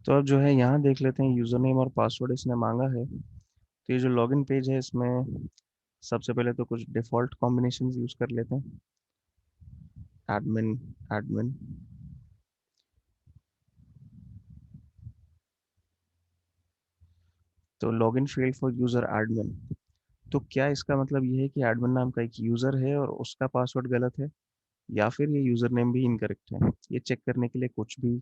तो अब जो है यहाँ देख लेते हैं, यूज़र नेम और पासवर्ड इसने मांगा है। तो ये जो लॉगिन पेज है इसमें सबसे पहले तो कुछ डिफ़ॉल्ट कॉम्बिनेशन यूज़ कर लेते हैं। Admin, admin. तो login field for user admin. तो क्या इसका मतलब ये है कि एडमिन नाम का एक यूज़र है और उसका पासवर्ड गलत है, या फिर ये यूज़र नेम भी इनकरेक्ट है? ये चेक करने के लिए कुछ भी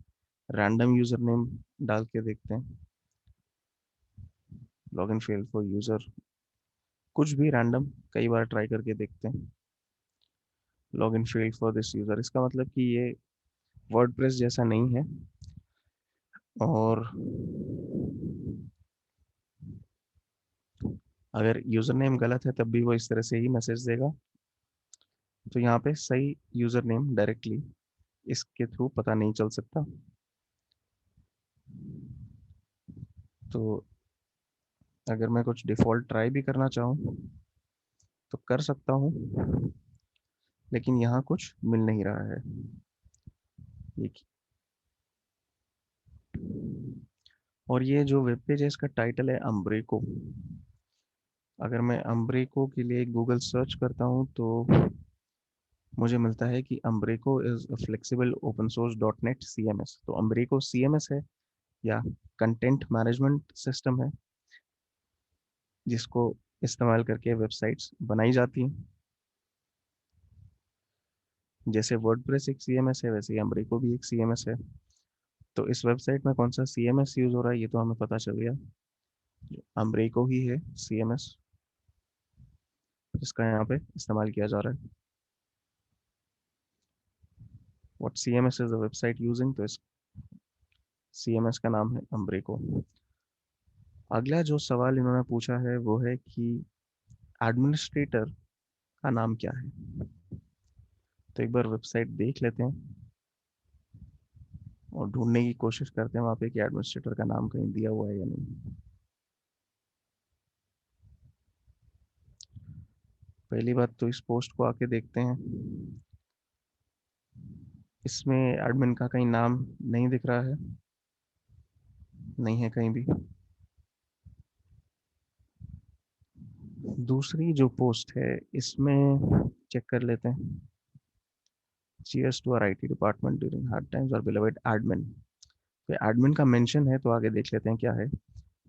रैंडम यूज़र नेम डाल के देखते हैं। लॉगिन फील्ड फॉर यूज़र, कुछ भी रैंडम कई बार ट्राई करके देखते हैं। Login field for this user, इसका मतलब कि ये वर्डप्रेस जैसा नहीं है। और अगर यूज़र नेम गलत है तब भी वो इस तरह से ही मैसेज देगा। तो यहाँ पे सही यूज़र नेम डायरेक्टली इसके थ्रू पता नहीं चल सकता। तो अगर मैं कुछ डिफ़ॉल्ट ट्राई भी करना चाहूँ तो कर सकता हूँ, लेकिन यहाँ कुछ मिल नहीं रहा है। ये और ये जो वेब पेज है इसका टाइटल है अम्ब्रेको। अगर मैं अम्ब्रेको के लिए गूगल सर्च करता हूँ तो मुझे मिलता है कि Umbraco is a flexible open source dot net CMS। तो अम्ब्रेको CMS है या कंटेंट मैनेजमेंट सिस्टम है जिसको इस्तेमाल करके वेबसाइट्स बनाई जाती हैं। जैसे वर्डप्रेस एक CMS है वैसे ही अम्ब्रेको भी एक CMS है। तो इस वेबसाइट में कौन सा CMS यूज हो रहा है ये तो हमें पता चल गया। अम्ब्रेको ही है CMS जिसका यहाँ पे इस्तेमाल किया जा रहा है। What CMS is the website using, तो इस CMS का नाम है अम्ब्रेको। अगला जो सवाल इन्होंने पूछा है वो है कि एडमिनिस्ट्रेटर का नाम क्या है। तो एक बार वेबसाइट देख लेते हैं और ढूंढने की कोशिश करते हैं वहाँ पे कि एडमिनिस्ट्रेटर का नाम कहीं दिया हुआ है या नहीं। पहली बात तो इस पोस्ट को आके देखते हैं, इसमें एडमिन का कहीं नाम नहीं दिख रहा है, नहीं है कहीं भी। दूसरी जो पोस्ट है इसमें चेक कर लेते हैं। Cheers to our IT department during hard times और बिलोवेड एडमिन। तो एडमिन का मेंशन है तो आगे देख लेते हैं क्या है।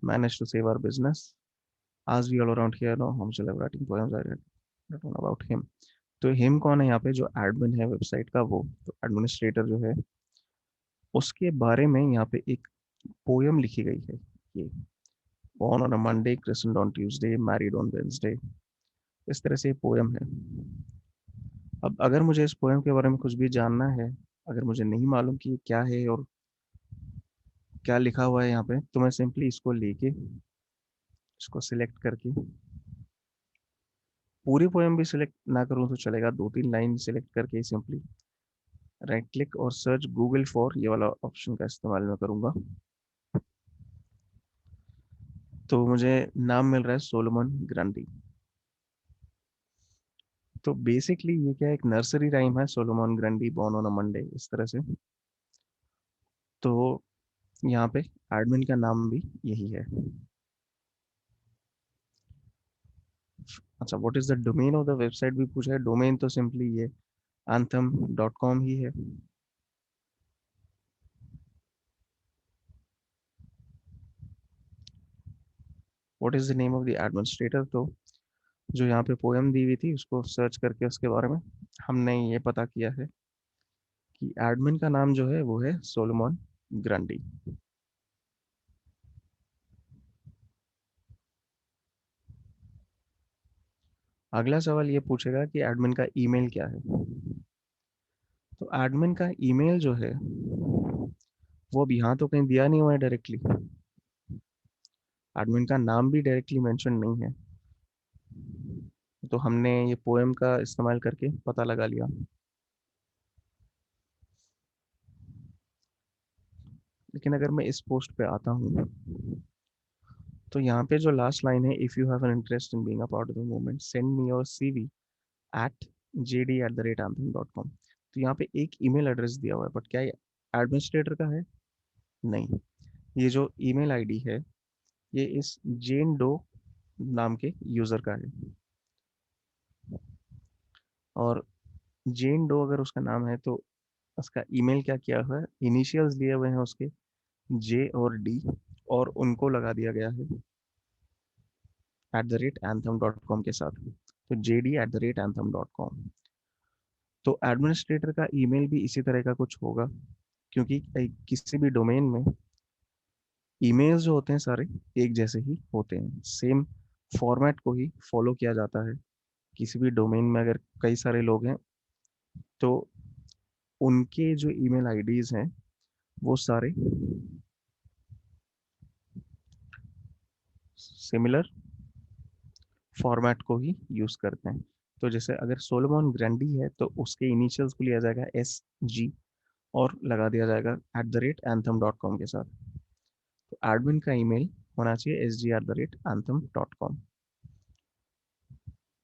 Manage to save our business आज we all around here know हम still writing poems I written about him. तो हिम कौन है यहाँ पे, जो एडमिन है वेबसाइट का वो। तो एडमिनिस्ट्रेटर जो है उसके बारे में यहाँ पे एक पोयम लिखी गई है। ये born on a Monday, christened on Tuesday, married on Wednesday, इस तरह से पोयम है। अब अगर मुझे इस पोयम के बारे में कुछ भी जानना है, अगर मुझे नहीं मालूम कि ये क्या है और क्या लिखा हुआ है यहाँ पे, तो मैं सिंपली इसको लेके इसको सिलेक्ट करके पूरी पोयम भी सिलेक्ट ना करूँ तो चलेगा, 2-3 लाइन सिलेक्ट करके सिंपली राइट क्लिक और सर्च गूगल फॉर, ये वाला ऑप्शन का इस्तेमाल मैं करूंगा। तो मुझे नाम मिल रहा है सोलोमन ग्रांडी। तो बेसिकली ये क्या है, एक नर्सरी राइम है, Solomon Grundy born on a Monday, इस तरह से। तो यहाँ पे एडमिन का नाम भी यही है। अच्छा, what is the domain of the website भी पूछा है। डोमेन तो सिंपली ये anthem.com ही है। What is the name of the administrator, तो जो यहाँ पे पोएम दी हुई थी उसको सर्च करके उसके बारे में हमने ये पता किया है कि एडमिन का नाम जो है वो है सोलोमन ग्रांडी। अगला सवाल ये पूछेगा कि एडमिन का ईमेल क्या है। तो एडमिन का ईमेल जो है वो अब यहाँ तो कहीं दिया नहीं हुआ है डायरेक्टली। एडमिन का नाम भी डायरेक्टली मेंशन नहीं है। तो हमने ये पोएम का इस्तेमाल करके पता लगा लिया। लेकिन अगर मैं इस पोस्ट पे आता हूँ तो यहाँ पे जो लास्ट लाइन है, if you have an interest in being a part of the movement send me your CV at jd@anthem.com। तो यहाँ पे एक ईमेल एड्रेस दिया हुआ है, बट क्या ये एडमिनिस्ट्रेटर का है? नहीं। ये जो ईमेल आईडी है ये इस जेन डो नाम के यूजर का है, और जेन डो अगर उसका नाम है तो उसका ईमेल क्या किया हुआ है, इनिशियल्स दिए हुए हैं उसके जे और डी, और उनको लगा दिया गया है @anthem.com के साथ। तो jd@anthem.com। तो एडमिनिस्ट्रेटर का ईमेल भी इसी तरह का कुछ होगा, क्योंकि किसी भी डोमेन में ईमेल्स जो होते हैं सारे एक जैसे ही होते हैं, सेम फॉर्मेट को ही फॉलो किया जाता है। किसी भी डोमेन में अगर कई सारे लोग हैं तो उनके जो ईमेल आईडीज हैं वो सारे सिमिलर फॉर्मेट को ही यूज करते हैं। तो जैसे अगर सोलोमन ग्रैंडी है तो उसके इनिशियल्स को लिया जाएगा SG और लगा दिया जाएगा @anthem.com के साथ। तो एडमिन का ईमेल होना चाहिए SG@anthem.com।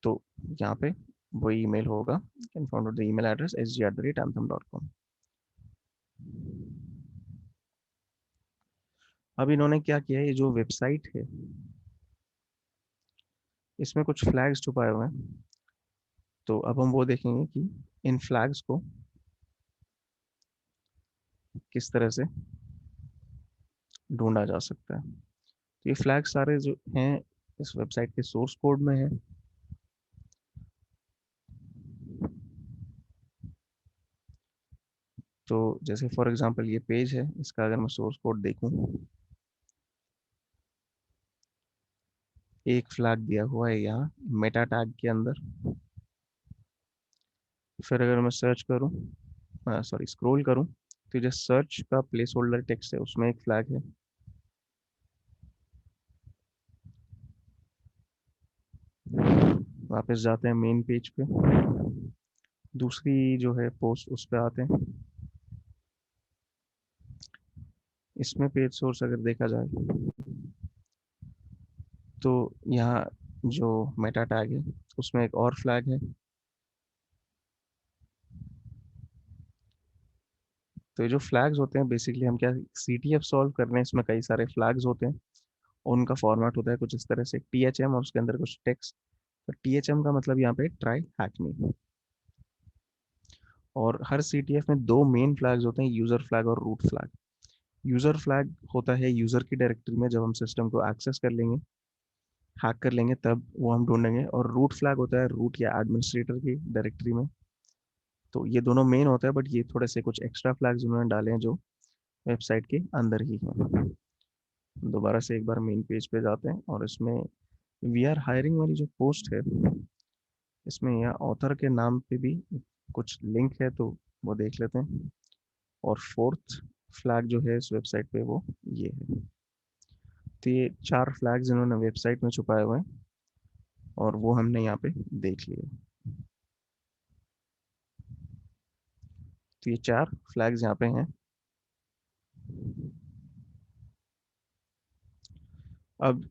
तो यहाँ पे वही ईमेल होगा, confirm the email address SG@anthem.com। अब इन्होंने क्या किया है, ये जो वेबसाइट है इसमें कुछ फ्लैग्स छुपाए हुए हैं। तो अब हम वो देखेंगे कि इन फ्लैग्स को किस तरह से ढूंढा जा सकता है। तो ये फ्लैग सारे जो हैं इस वेबसाइट के सोर्स कोड में है। तो जैसे फॉर एग्जांपल ये पेज है, इसका अगर मैं सोर्स कोड देखूं, एक फ्लैग दिया हुआ है यहाँ मेटा टैग के अंदर। फिर अगर मैं सर्च करूं, सॉरी स्क्रॉल करूं, तो जो सर्च का प्लेस होल्डर टेक्स्ट है उसमें एक फ्लैग है। वापस जाते हैं मेन पेज पे, दूसरी जो है पोस्ट उस पे आते हैं। इसमें पेज सोर्स अगर देखा जाए तो यहाँ जो मेटा टैग है उसमें एक और फ्लैग है। तो ये जो फ्लैग्स होते हैं बेसिकली हम क्या CTF सॉल्व कर रहे हैं, इसमें कई सारे फ्लैग्स होते हैं। उनका फॉर्मेट होता है कुछ इस तरह से THM और उसके अंदर कुछ टेक्स्ट। तो THM का मतलब यहाँ पे ट्राई हैक मी। और हर CTF में दो मेन फ्लैग्स होते हैं, यूजर फ्लैग और रूट फ्लैग। यूजर फ्लैग होता है यूजर की डायरेक्टरी में, जब हम सिस्टम को एक्सेस कर लेंगे, हैक कर लेंगे, तब वो हम ढूंढेंगे। और रूट फ्लैग होता है रूट या एडमिनिस्ट्रेटर की डायरेक्टरी में। तो ये दोनों मेन होता है, बट ये थोड़े से कुछ एक्स्ट्रा फ्लैग्स उन्होंने डाले हैं जो वेबसाइट के अंदर ही हैं। दोबारा से एक बार मेन पेज पे जाते हैं और इसमें वी आर हायरिंग वाली जो पोस्ट है इसमें यह ऑथर के नाम पे भी कुछ लिंक है, तो वो देख लेते हैं। और फोर्थ फ्लैग जो है इस वेबसाइट पे वो ये है। तो ये चार फ्लैग्स इन्होंने वेबसाइट में छुपाए हुए हैं और वो हमने यहाँ पे देख लिए। तो ये चार फ्लैग्स यहाँ पे हैं। अब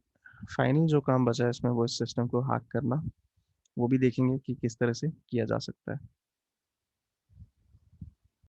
फाइनल जो काम बचा है इसमें वो इस सिस्टम को हैक करना, वो भी देखेंगे कि किस तरह से किया जा सकता है।